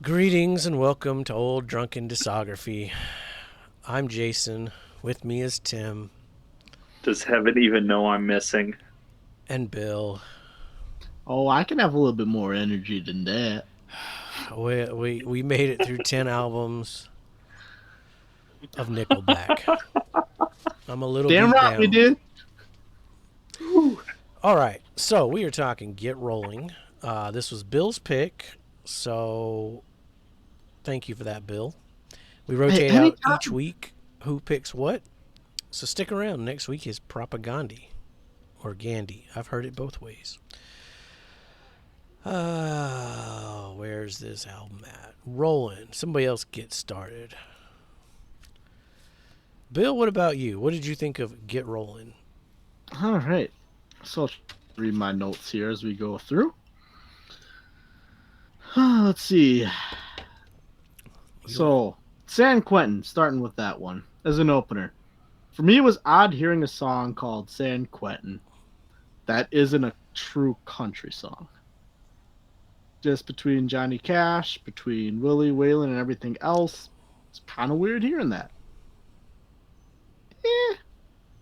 Greetings and welcome to Old Drunken Discography. I'm Jason. With me is Tim. Does heaven even know I'm missing? And Bill. Oh, I can have a little bit more energy than that. We made it through 10 albums of Nickelback. I'm a little Damn beat right down. we did. All right, so we are talking Get Rolling. This was Bill's pick, so thank you for that, Bill. We rotate out each week who picks what, so stick around. Next week is Propagandy or Gandhi. I've heard it both ways. Where's this album at? Rollin. Somebody else get started. Bill, what about you? What did you think of Get Rollin'? All right. So I'll read my notes here as we go through. Let's see. So, San Quentin, starting with that one as an opener. For me, it was odd hearing a song called San Quentin that isn't a true country song. Just between Johnny Cash, between Willie, Waylon, and everything else, it's kind of weird hearing that.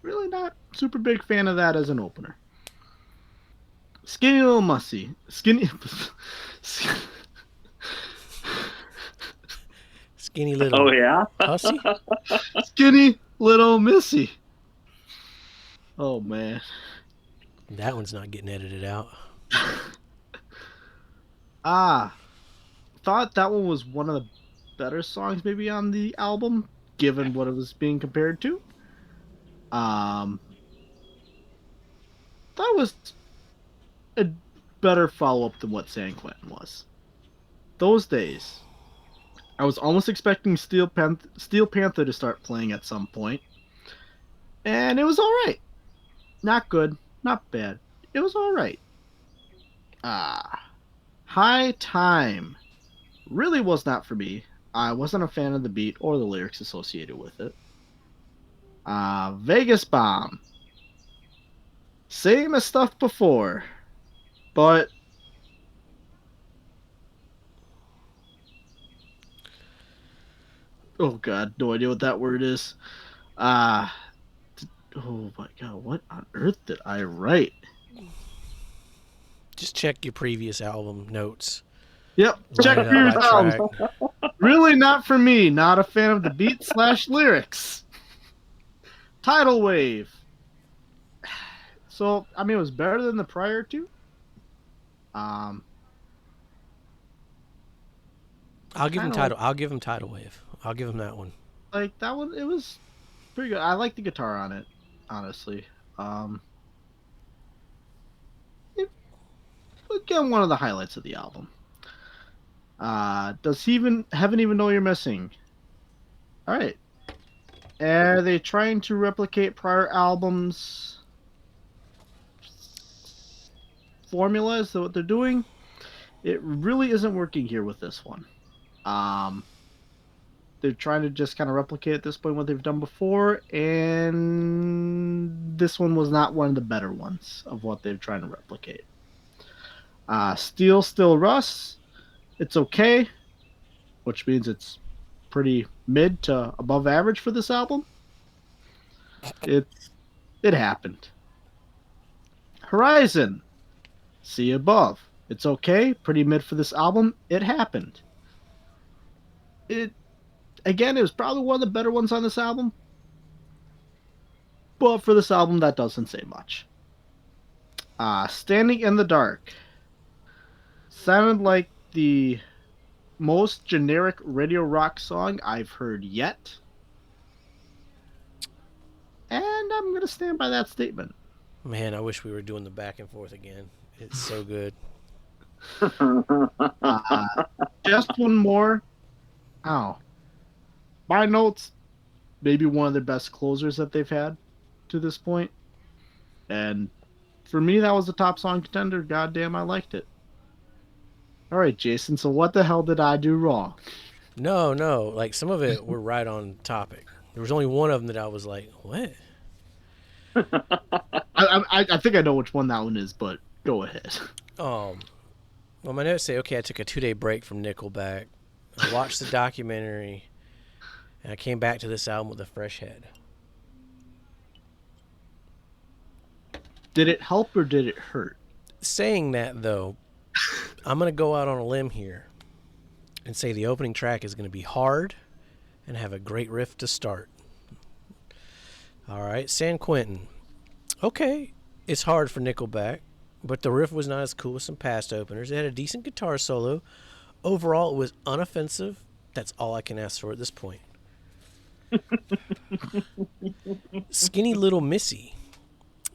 Really not super big fan of that as an opener. Skinny Little Mussy. Skinny Little. Oh yeah, Hussy? Skinny Little Missy. Oh man, that one's not getting edited out. Thought that one was one of the better songs maybe on the album, given what it was being compared to. That was a better follow-up than what San Quentin was. Those days, I was almost expecting Steel Panther to start playing at some point, and it was all right. Not good, not bad. It was all right. High Time really was not for me. I wasn't a fan of the beat or the lyrics associated with it. Vegas Bomb. Same as stuff before, but oh god, no idea what that word is. Oh my god, what on earth did I write? Just check your previous album notes. Yep, check previous albums. Really not for me. Not a fan of the beat / lyrics. Tidal Wave. So, I mean, it was better than the prior two. I'll give him Tidal Wave. I'll give him that one. Like that one, it was pretty good. I like the guitar on it, honestly. Again, one of the highlights of the album. Does Heaven Even Know You're Missing? All right. Are they trying to replicate prior albums? Formula is what they're doing. It really isn't working here with this one. They're trying to just kind of replicate at this point what they've done before, and this one was not one of the better ones of what they're trying to replicate. Steel Still Rust. It's okay, which means it's pretty mid to above average for this album. It happened. Horizon. See above. It's okay, pretty mid for this album. It happened. It was probably one of the better ones on this album. But for this album, that doesn't say much. Standing in the Dark. Sounded like the most generic radio rock song I've heard yet. And I'm going to stand by that statement. Man, I wish we were doing the back and forth again. It's so good. Just one more. My notes, maybe one of the best closers that they've had to this point. And for me, that was the top song contender. Goddamn, I liked it. All right, Jason, so what the hell did I do wrong? No. Like, some of it were right on topic. There was only one of them that I was like, what? I think I know which one that one is, but go ahead. Well, my notes say, okay, I took a 2-day break from Nickelback. I watched the documentary, and I came back to this album with a fresh head. Did it help or did it hurt? Saying that, though, I'm going to go out on a limb here and say the opening track is going to be hard and have a great riff to start. All right, San Quentin. Okay, it's hard for Nickelback, but the riff was not as cool as some past openers. It had a decent guitar solo. Overall, it was unoffensive. That's all I can ask for at this point. Skinny Little Missy.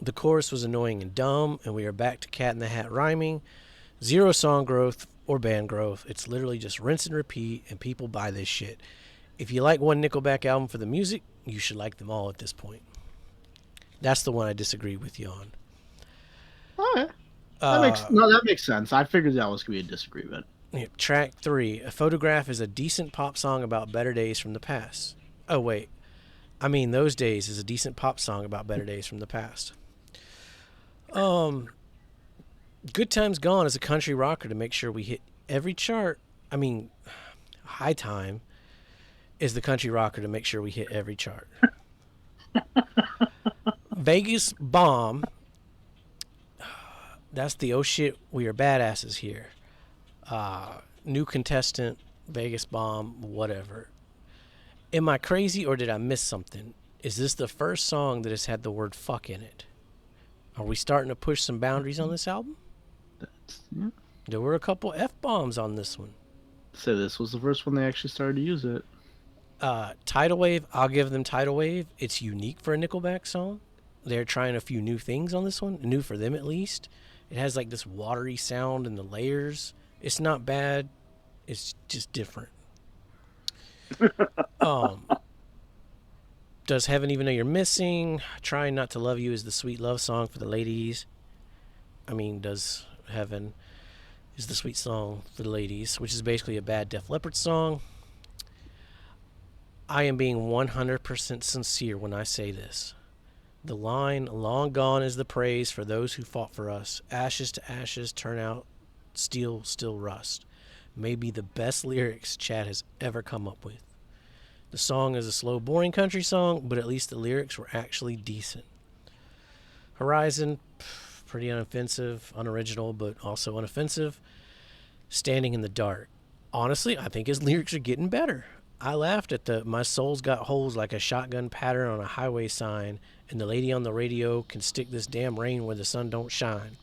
The chorus was annoying and dumb, and we are back to Cat in the Hat rhyming. Zero song growth or band growth. It's literally just rinse and repeat, and people buy this shit. If you like one Nickelback album for the music, you should like them all at this point. That's the one I disagree with you on. Okay. That makes sense. I figured that was going to be a disagreement. Track 3. A Photograph is a decent pop song about better days from the past. Oh, wait. I mean, Those Days is a decent pop song about better days from the past. Good Times Gone is a country rocker to make sure we hit every chart. I mean, High Time is the country rocker to make sure we hit every chart. Vegas Bomb. That's the oh shit, we are badasses here. New contestant, Vegas Bomb, whatever. Am I crazy or did I miss something? Is this the first song that has had the word fuck in it? Are we starting to push some boundaries on this album? Yeah. There were a couple F-bombs on this one. So this was the first one they actually started to use it. Tidal Wave, I'll give them Tidal Wave. It's unique for a Nickelback song. They're trying a few new things on this one, new for them at least. It has like this watery sound in the layers. It's not bad. It's just different. Does Heaven Even Know You're Missing? Trying Not to Love You is the sweet love song for the ladies. I mean, Does Heaven is the sweet song for the ladies, which is basically a bad Def Leppard song. I am being 100% sincere when I say this. The line, long gone is the praise for those who fought for us. Ashes to ashes turn out, steel still rust. May be the best lyrics Chad has ever come up with. The song is a slow, boring country song, but at least the lyrics were actually decent. Horizon, pretty unoffensive, unoriginal, but also unoffensive. Standing in the Dark. Honestly, I think his lyrics are getting better. I laughed at the "my soul's got holes like a shotgun pattern on a highway sign, and the lady on the radio can stick this damn rain where the sun don't shine."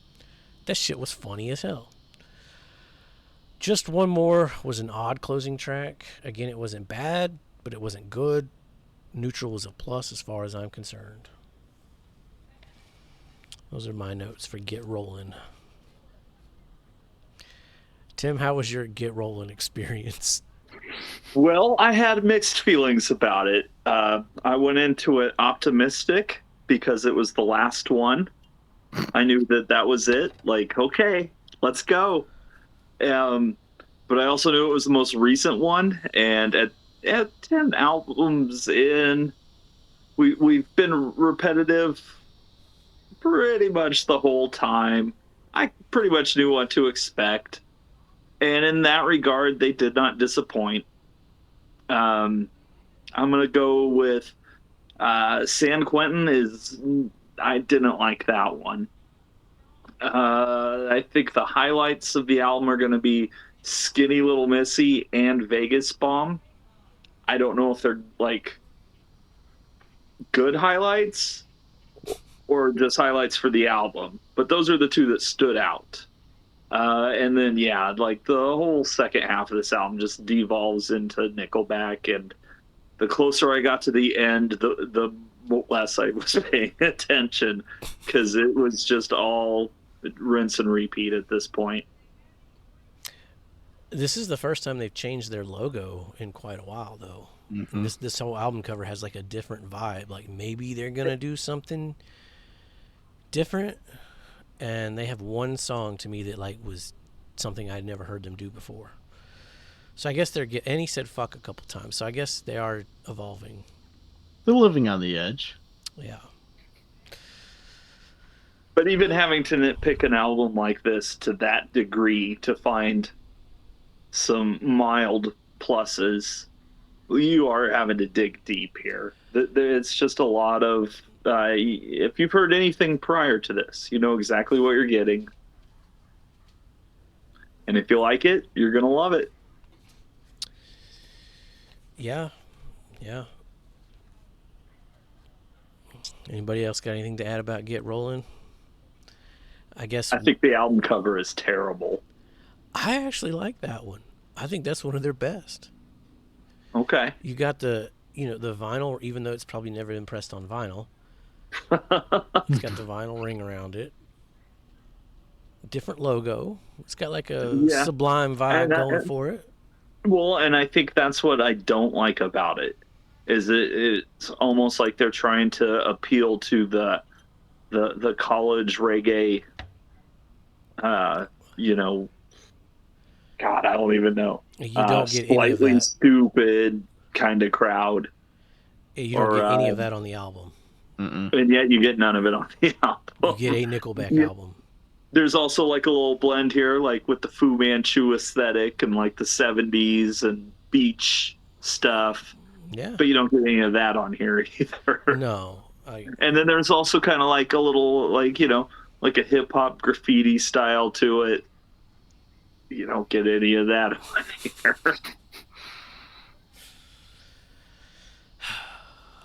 That shit was funny as hell. Just One More was an odd closing track. Again, it wasn't bad, but it wasn't good. Neutral was a plus as far as I'm concerned. Those are my notes for Get Rollin'. Tim, how was your Get Rollin' experience? Well, I had mixed feelings about it. I went into it optimistic because it was the last one. I knew that was it. Like, okay, let's go. But I also knew it was the most recent one. And at 10 albums in, we've been repetitive pretty much the whole time. I pretty much knew what to expect. And in that regard, they did not disappoint. I'm going to go with San Quentin. I didn't like that one. I think the highlights of the album are going to be Skinny Little Missy and Vegas Bomb. I don't know if they're like good highlights or just highlights for the album, but those are the two that stood out. And then, yeah, like the whole second half of this album just devolves into Nickelback, and the closer I got to the end, the less I was paying attention, because it was just all rinse and repeat at this point. This is the first time they've changed their logo in quite a while, though. Mm-hmm. This whole album cover has like a different vibe. Like maybe they're gonna do something different. And they have one song to me that like was something I'd never heard them do before. So I guess and he said fuck a couple times. So I guess they are evolving. They're living on the edge. Yeah. But even having to nitpick an album like this to that degree to find some mild pluses, you are having to dig deep here. It's just a lot of. If you've heard anything prior to this, you know exactly what you're getting. And if you like it, you're going to love it. Yeah. Yeah. Anybody else got anything to add about Get Rollin'? I guess I think the album cover is terrible. I actually like that one. I think that's one of their best. Okay. You got the vinyl, even though it's probably never been pressed on vinyl. It's got the vinyl ring around it. Different logo. It's got like a Yeah. Sublime vibe And, going for it. well, and I think that's what I don't like about it. Is it's almost like they're trying to appeal to the college reggae, you know, God, I don't even know. You don't get any of Slightly that. stupid kind of crowd. You don't get any of that on the album. And yet you get none of it on the album. You get a Nickelback album. There's also like a little blend here, like with the Fu Manchu aesthetic and like the 70s and beach stuff. Yeah. But you don't get any of that on here either. No. And then there's also kind of like a little, like, like a hip hop graffiti style to it. You don't get any of that on here.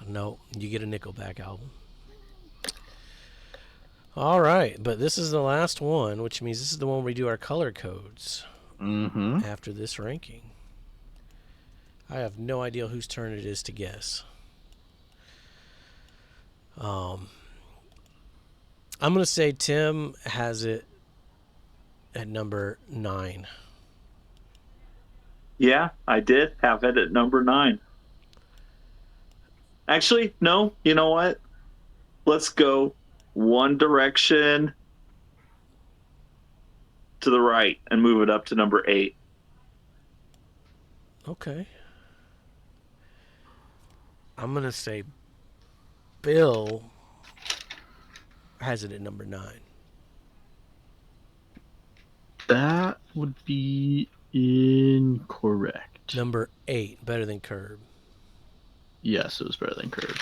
No, you get a Nickelback album. All right, but this is the last one, which means this is the one where we do our color codes after this ranking. I have no idea whose turn it is to guess. I'm going to say Tim has it at number 9. Yeah, I did have it at number 9. Actually, no, you know what? Let's go one direction to the right and move it up to number 8. Okay. I'm going to say Bill has it at number 9. That would be incorrect. Number 8, better than Curb. Yes, it was better than Curb.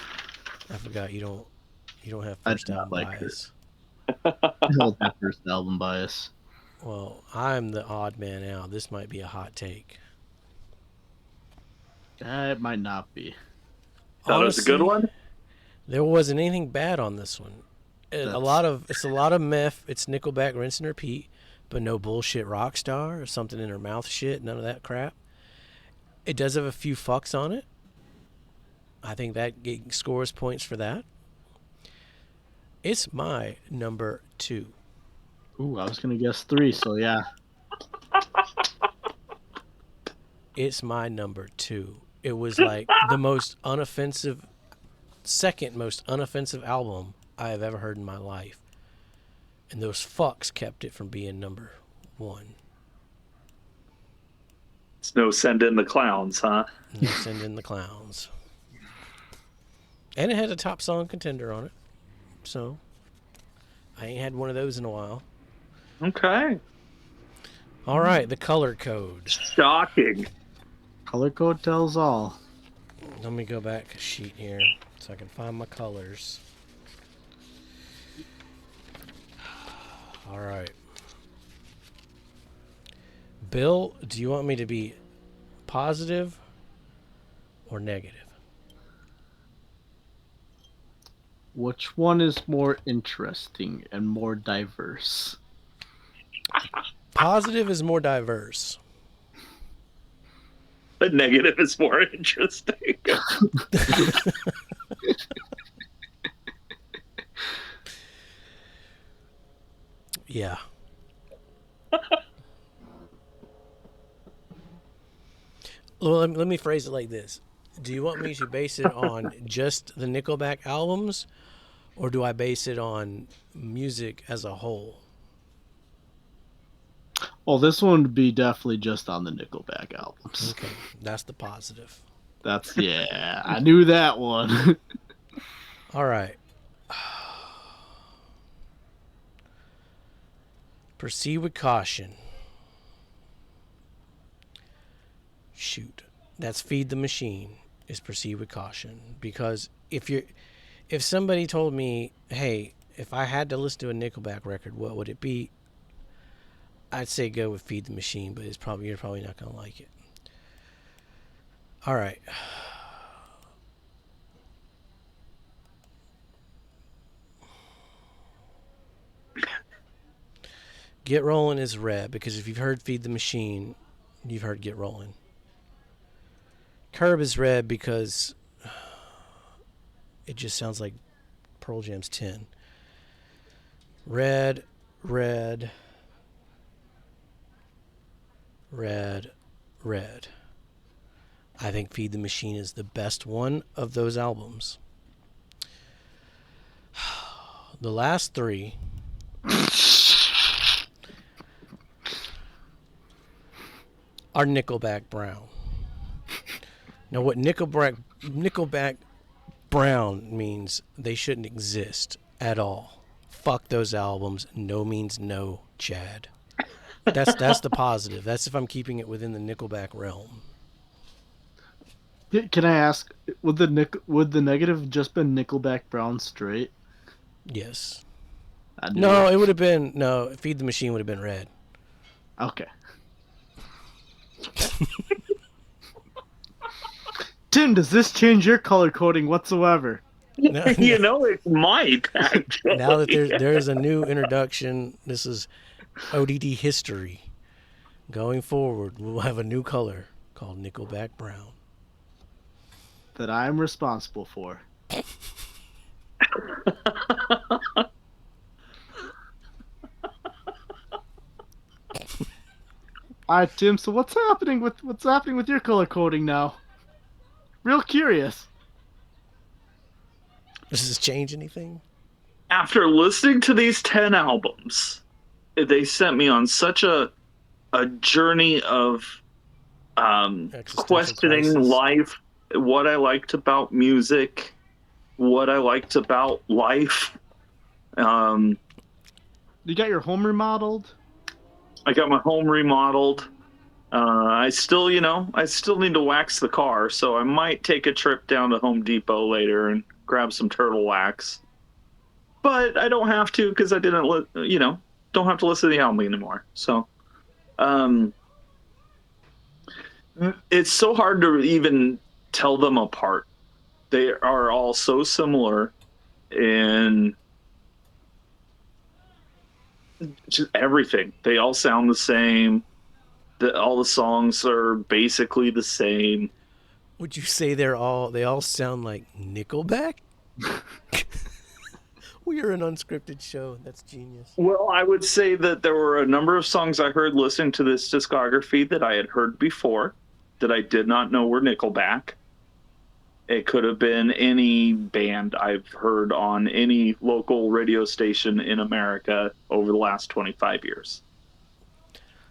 I forgot you don't have first album bias. I held that first album bias. Well, I'm the odd man out. This might be a hot take. It might not be. Thought it was a good one? There wasn't anything bad on this one. It's a lot of meth. It's Nickelback, rinse and repeat, but no bullshit rock star or something in her mouth shit. None of that crap. It does have a few fucks on it. I think that scores points for that. It's my number 2. Ooh, I was gonna guess 3, so yeah. It's my number 2. It was like the most unoffensive, second most unoffensive album I have ever heard in my life. And those fucks kept it from being number 1. It's no Send in the Clowns, huh? No Send in the Clowns. And it had a top song contender on it. So, I ain't had one of those in a while. Okay. All right, the color code. Shocking. Color code tells all. Let me go back a sheet here so I can find my colors. All right. Bill, do you want me to be positive or negative? Which one is more interesting and more diverse? Positive is more diverse. The negative is more interesting. Yeah. Well, let me phrase it like this. Do you want me to base it on just the Nickelback albums, or do I base it on music as a whole? Well, this one would be definitely just on the Nickelback albums. Okay, that's the positive. That's, yeah, I knew that one. All right. Proceed with caution. Shoot. That's Feed the Machine is Proceed with Caution. Because if somebody told me, hey, if I had to listen to a Nickelback record, what would it be? I'd say go with Feed the Machine, but you're probably not gonna like it. All right. Get Rollin' is red because if you've heard Feed the Machine, you've heard Get Rollin'. Curb is red because it just sounds like Pearl Jam's 10. Red, red, red, red. I think Feed the Machine is the best one of those albums. The last three are Nickelback Brown. Now, what Nickelback Brown means, they shouldn't exist at all. Fuck those albums. No means no, Chad. That's the positive. That's if I'm keeping it within the Nickelback realm. Can I ask, would the negative just been Nickelback Brown straight? Yes. No, it would have been Feed the Machine would have been red. Okay. Tim, does this change your color coding whatsoever? No, It might. Actually. Now that there's a new introduction, this is O.D.D. history. Going forward, we'll have a new color called Nickelback Brown. That I'm responsible for. All right, Tim. So what's happening with your color coding now? Real curious. Does this change anything? After listening to these 10 albums, they sent me on such a journey of questioning crisis. life, what I liked about music, what I liked about life. You got your home remodeled? I got my home remodeled. I still need to wax the car, so I might take a trip down to Home Depot later and grab some turtle wax. But I don't have to because I don't have to listen to the album anymore. So, it's so hard to even tell them apart. They are all so similar in just everything. They all sound the same. All the songs are basically the same. Would you say they all sound like Nickelback? We are an unscripted show. That's genius. Well, I would say that there were a number of songs I heard listening to this discography that I had heard before that I did not know were Nickelback. It could have been any band I've heard on any local radio station in America over the last 25 years.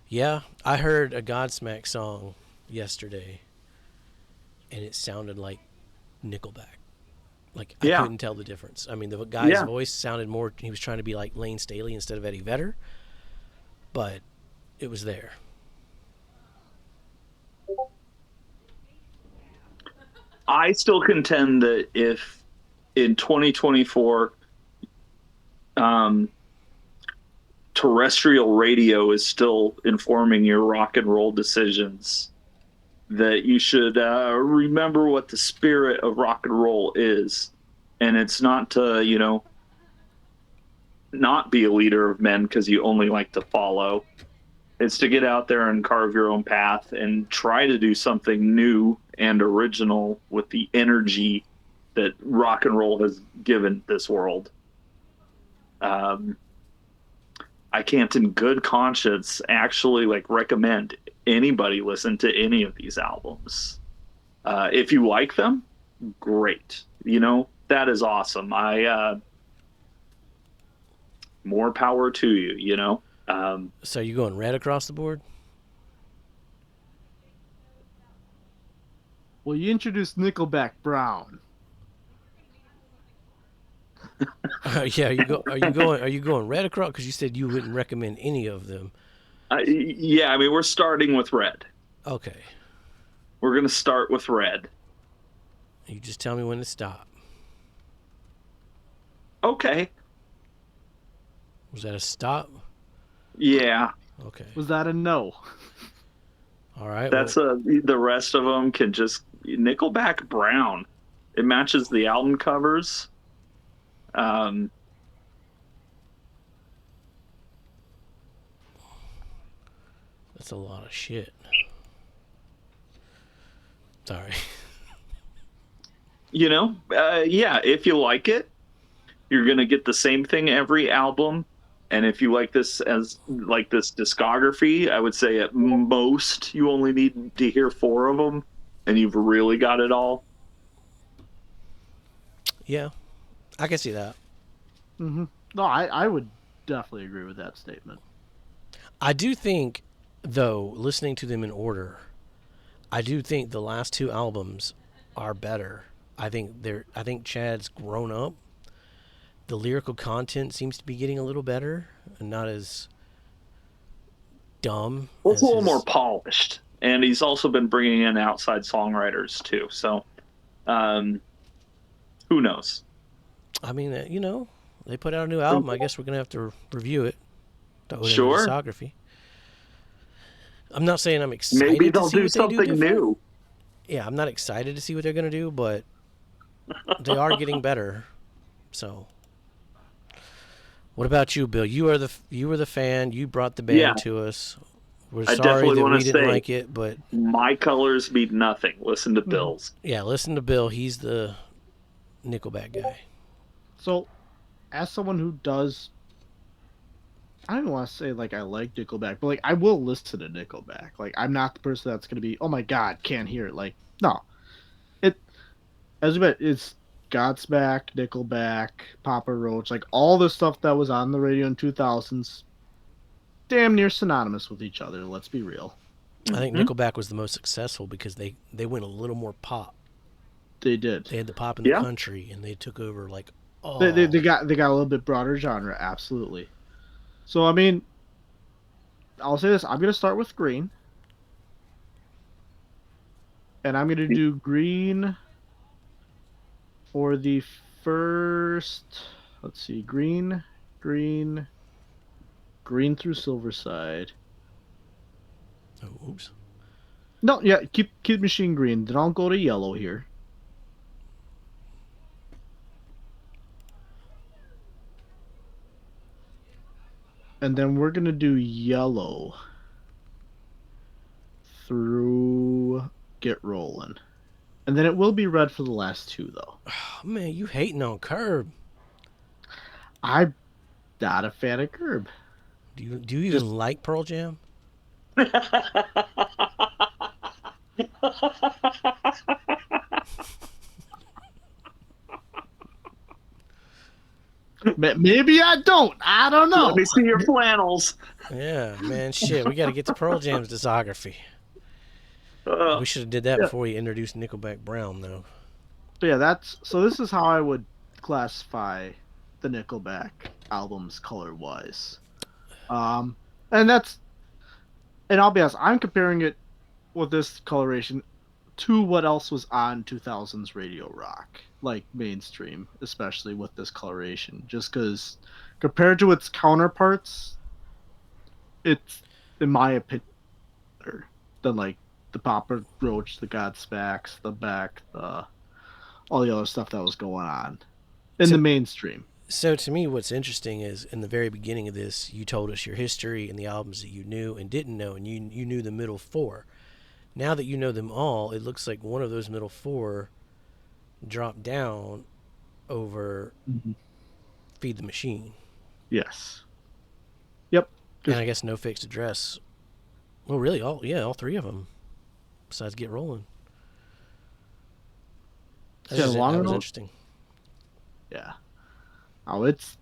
Yeah, I heard a Godsmack song yesterday, and it sounded like Nickelback. Like, I couldn't tell the difference. I mean, the guy's voice sounded more, he was trying to be like Lane Staley instead of Eddie Vedder, but it was there. I still contend that if in 2024, terrestrial radio is still informing your rock and roll decisions, that you should remember what the spirit of rock and roll is. And it's not to, not be a leader of men because you only like to follow. It's to get out there and carve your own path and try to do something new and original with the energy that rock and roll has given this world. I can't in good conscience actually recommend anybody listen to any of these albums. If you like them, great. That is awesome. More power to you, So you going red across the board? Well, you introduced Nickelback Brown. Yeah, are you going red across? Because you said you wouldn't recommend any of them. Yeah, I mean, we're starting with red. Okay, We're gonna start with red. you just tell me when to stop. Okay. Was that a stop? Yeah, Okay. Was that a no? All right. that's Well, the rest of them can just Nickelback brown. It matches the album covers. Um, that's a lot of shit. Sorry. yeah, if you like it, you're gonna get the same thing every album. And if you like this discography, I would say at most you only need to hear four of them, and you've really got it all. Yeah, I can see that. Mm-hmm. No, I would definitely agree with that statement. I do think, though, listening to them in order, I do think the last two albums are better. I think Chad's grown up. The lyrical content seems to be getting a little better and not as dumb Well, it's a as little more his. polished, and he's also been bringing in outside songwriters too. So, um, who knows? I mean, they put out a new album. I guess we're gonna have to review it. Throw it in the Sure, discography. I'm not saying I'm maybe excited to they'll see do what they do something different. new. Yeah, I'm not excited to see what they're gonna do, but they are getting better. So, what about you, Bill? You were the fan. You brought the Yeah, band to us. We're I sorry definitely that want we to didn't say like it, but my colors mean nothing. Listen to Mm-hmm. Bill's. yeah, listen to Bill. He's the Nickelback guy. So, as someone who does, I don't want to say like I like Nickelback, but like I will listen to Nickelback. Like I'm not the person that's gonna be, oh my god, can't hear it. Like no, it as we bet it's Godsmack, Nickelback, Papa Roach, like all the stuff that was on the radio in 2000s, damn near synonymous with each other. Let's be real. I think Mm-hmm. Nickelback was the most successful because they went a little more pop. They did. They had the pop in the Yeah, country, and they took over like They all. got a little bit broader genre, absolutely. So I mean, I'll say this: I'm gonna start with green, and I'm gonna do green for the first. Let's see, green, green through Silverside. Oh, oops. No, yeah, keep machine green. Then I'll go to yellow here. And then we're gonna do yellow through Get Rollin'. And then it will be red for the last two though. Oh, man, you hating on Curb? I'm not a fan of Curb. Do you Just even like Pearl Jam? maybe I don't. I don't let know. me see your flannels. Yeah, man, shit. We got to get to Pearl Jam's discography. Uh, We should have did that Yeah. before we introduced Nickelback Brown, though. So yeah, that's so. This is how I would classify the Nickelback albums color wise. Um, and that's and I'll be honest, I'm comparing it with this coloration to what else was on 2000s radio rock, like mainstream, especially with this coloration. Just because compared to its counterparts, it's in my opinion better than like the Papa Roach, the Godsmacks, the Beck, the all the other stuff that was going on in the To, mainstream. so to me, what's interesting is in the very beginning of this, you told us your history and the albums that you knew and didn't know, and you knew the middle four. Now that you know them all, it looks like one of those middle four dropped down over Mm-hmm. Feed the Machine. Yes. Yep. And Just I guess No Fixed Address. Well, really, all three of them, besides Get Rolling. yeah, long That was ago. interesting. Yeah. Oh, it's.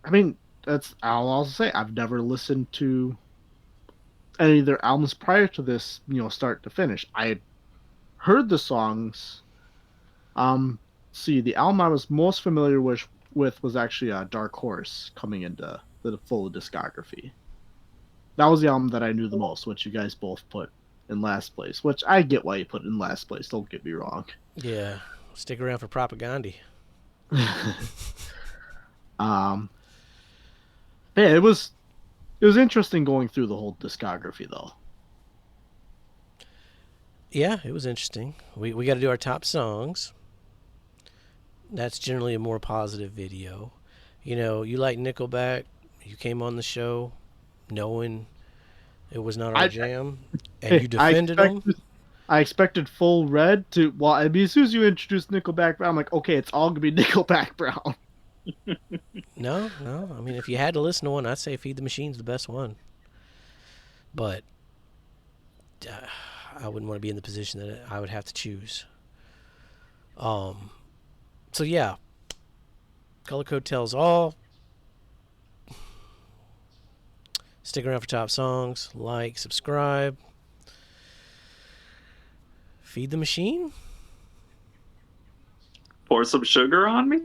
I mean, that's. I'll also say I've never listened to any of their albums prior to this. Start to finish. I had heard the songs, um, see, the album I was most familiar with was actually Dark Horse coming into the full discography. That was the album that I knew the most, which you guys both put in last place. Which I get why you put it in last place. Don't get me wrong. Yeah, stick around for propaganda. um, yeah, it was interesting going through the whole discography though. Yeah, it was interesting. We got to do our top songs. That's generally a more positive video. You know, you like Nickelback. You came on the show knowing it was not our I jam, and you hey, I defended them. expected I expected Full Red to. Well, I mean, as soon as you introduced Nickelback Brown, I'm like, okay, it's all gonna be Nickelback Brown. No, no. I mean, if you had to listen to one, I'd say Feed the Machine's the best one. But I wouldn't want to be in the position that I would have to choose. So yeah, Color Code tells all. Stick around for top songs. Like, subscribe. Feed the machine. Pour some sugar on me?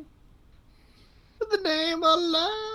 The name of love.